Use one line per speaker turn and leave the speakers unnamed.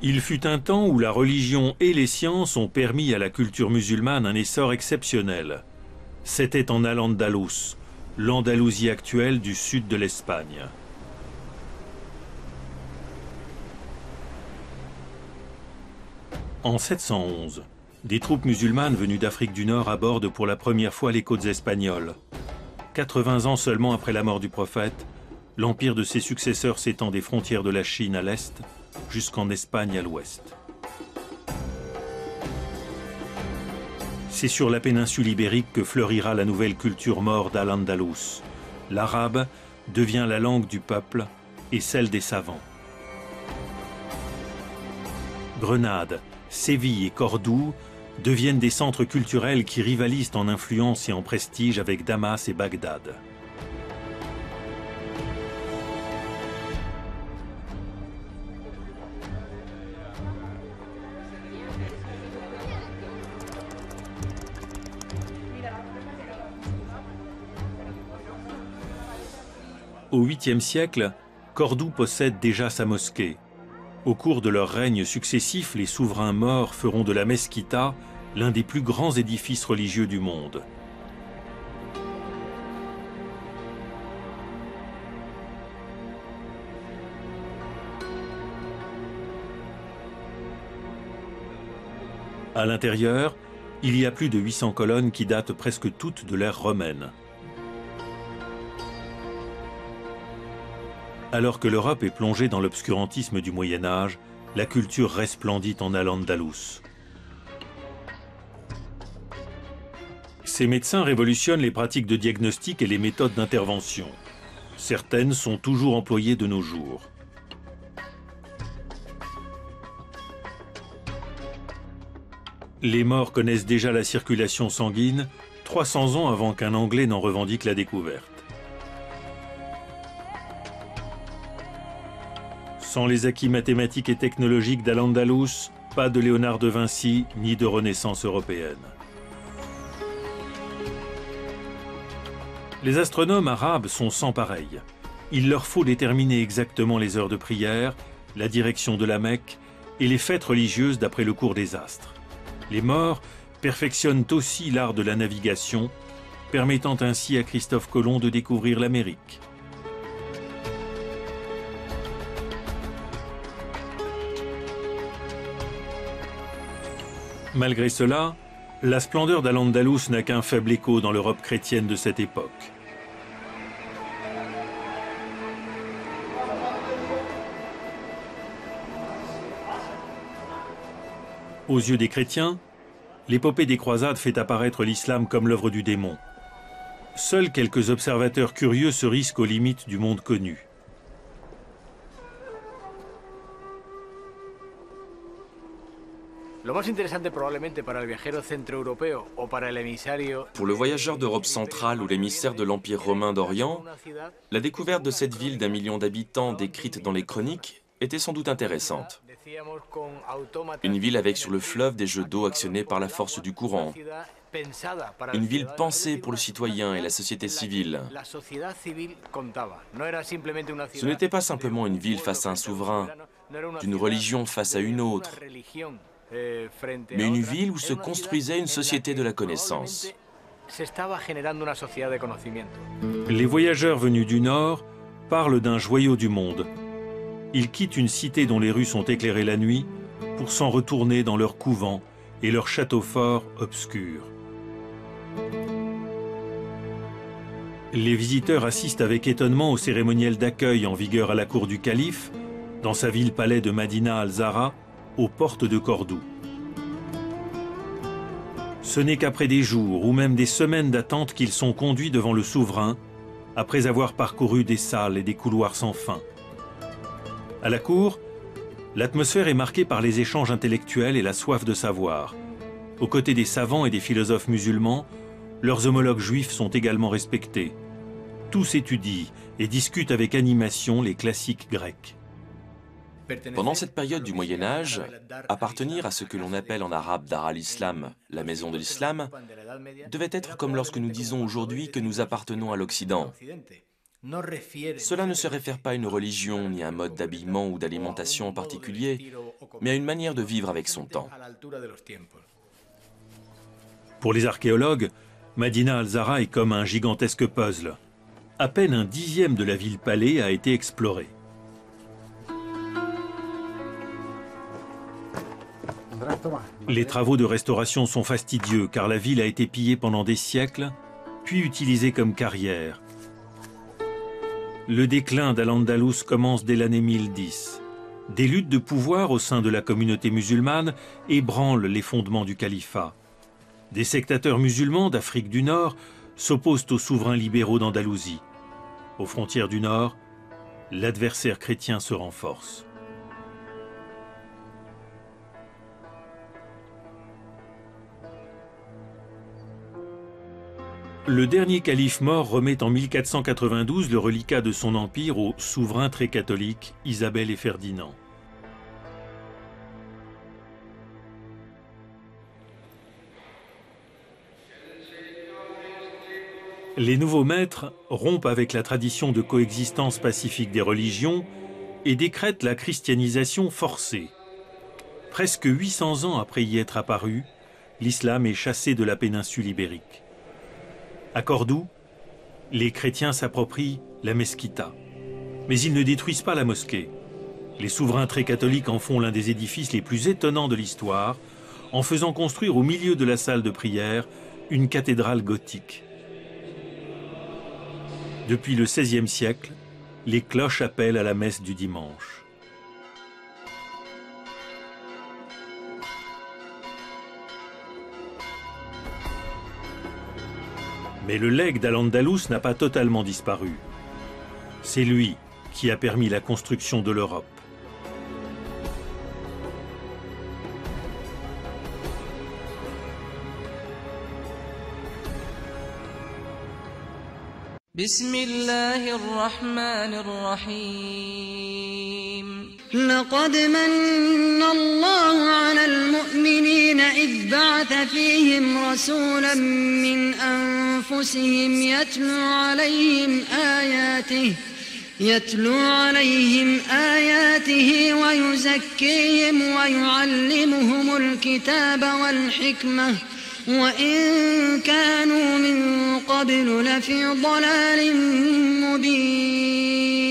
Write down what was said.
Il fut un temps où la religion et les sciences ont permis à la culture musulmane un essor exceptionnel. C'était en Al-Andalus, l'Andalousie actuelle du sud de l'Espagne. En 711, des troupes musulmanes venues d'Afrique du Nord abordent pour la première fois les côtes espagnoles. 80 ans seulement après la mort du prophète, l'empire de ses successeurs s'étend des frontières de la Chine à l'est jusqu'en Espagne à l'ouest. C'est sur la péninsule ibérique que fleurira la nouvelle culture maure d'Al-Andalus. L'arabe devient la langue du peuple et celle des savants. Grenade, Séville et Cordoue deviennent des centres culturels qui rivalisent en influence et en prestige avec Damas et Bagdad. Au 8e siècle, Cordoue possède déjà sa mosquée. Au cours de leurs règnes successifs, les souverains maures feront de la mesquita l'un des plus grands édifices religieux du monde. À l'intérieur, il y a plus de 800 colonnes qui datent presque toutes de l'ère romaine. Alors que l'Europe est plongée dans l'obscurantisme du Moyen-Âge, la culture resplendit en Al-Andalus. Ces médecins révolutionnent les pratiques de diagnostic et les méthodes d'intervention. Certaines sont toujours employées de nos jours. Les morts connaissent déjà la circulation sanguine, 300 ans avant qu'un Anglais n'en revendique la découverte. Sans les acquis mathématiques et technologiques d'Al-Andalus, pas de Léonard de Vinci ni de Renaissance européenne. Les astronomes arabes sont sans pareil. Il leur faut déterminer exactement les heures de prière, la direction de la Mecque et les fêtes religieuses d'après le cours des astres. Les Maures perfectionnent aussi l'art de la navigation, permettant ainsi à Christophe Colomb de découvrir l'Amérique. Malgré cela, la splendeur d'Al-Andalus n'a qu'un faible écho dans l'Europe chrétienne de cette époque. Aux yeux des chrétiens, l'épopée des croisades fait apparaître l'islam comme l'œuvre du démon. Seuls quelques observateurs curieux se risquent aux limites du monde connu.
Pour le voyageur d'Europe centrale ou l'émissaire de l'Empire romain d'Orient, la découverte de cette ville d'1 million d'habitants décrite dans les chroniques était sans doute intéressante. Une ville avec sur le fleuve des jeux d'eau actionnés par la force du courant. Une ville pensée pour le citoyen et la société civile. Ce n'était pas simplement une ville face à un souverain, d'une religion face à une autre, mais une ville où se construisait une société de la connaissance.
Les voyageurs venus du Nord parlent d'un joyau du monde. Ils quittent une cité dont les rues sont éclairées la nuit pour s'en retourner dans leurs couvents et leurs châteaux forts obscurs. Les visiteurs assistent avec étonnement au cérémoniel d'accueil en vigueur à la cour du calife, dans sa ville-palais de Madina al-Zahra, aux portes de Cordoue. Ce n'est qu'après des jours ou même des semaines d'attente qu'ils sont conduits devant le souverain, après avoir parcouru des salles et des couloirs sans fin. À la cour, l'atmosphère est marquée par les échanges intellectuels et la soif de savoir. Aux côtés des savants et des philosophes musulmans, leurs homologues juifs sont également respectés. Tous étudient et discutent avec animation les classiques grecs.
Pendant cette période du Moyen-Âge, appartenir à ce que l'on appelle en arabe Dar al-Islam, la maison de l'islam, devait être comme lorsque nous disons aujourd'hui que nous appartenons à l'Occident. Cela ne se réfère pas à une religion, ni à un mode d'habillement ou d'alimentation en particulier, mais à une manière de vivre avec son temps.
Pour les archéologues, Madina al-Zahra est comme un gigantesque puzzle. À peine un dixième de la ville-palais a été exploré. Les travaux de restauration sont fastidieux car la ville a été pillée pendant des siècles, puis utilisée comme carrière. Le déclin d'Al-Andalus commence dès l'année 1010. Des luttes de pouvoir au sein de la communauté musulmane ébranlent les fondements du califat. Des sectateurs musulmans d'Afrique du Nord s'opposent aux souverains libéraux d'Andalousie. Aux frontières du Nord, l'adversaire chrétien se renforce. Le dernier calife mort remet en 1492 le reliquat de son empire aux souverains très catholiques Isabelle et Ferdinand. Les nouveaux maîtres rompent avec la tradition de coexistence pacifique des religions et décrètent la christianisation forcée. Presque 800 ans après y être apparu, l'islam est chassé de la péninsule ibérique. À Cordoue, les chrétiens s'approprient la mesquita. Mais ils ne détruisent pas la mosquée. Les souverains très catholiques en font l'un des édifices les plus étonnants de l'histoire, en faisant construire au milieu de la salle de prière une cathédrale gothique. Depuis le XVIe siècle, les cloches appellent à la messe du dimanche. Mais le legs d'Al-Andalus n'a pas totalement disparu. C'est lui qui a permis la construction de l'Europe.
Bismillahirrahmanirrahim. لقد من الله على المؤمنين إذ بعث فيهم رسولا من أنفسهم يتلو عليهم آياته ويزكيهم ويعلمهم الكتاب والحكمة وإن كانوا من قبل لفي ضلال مبين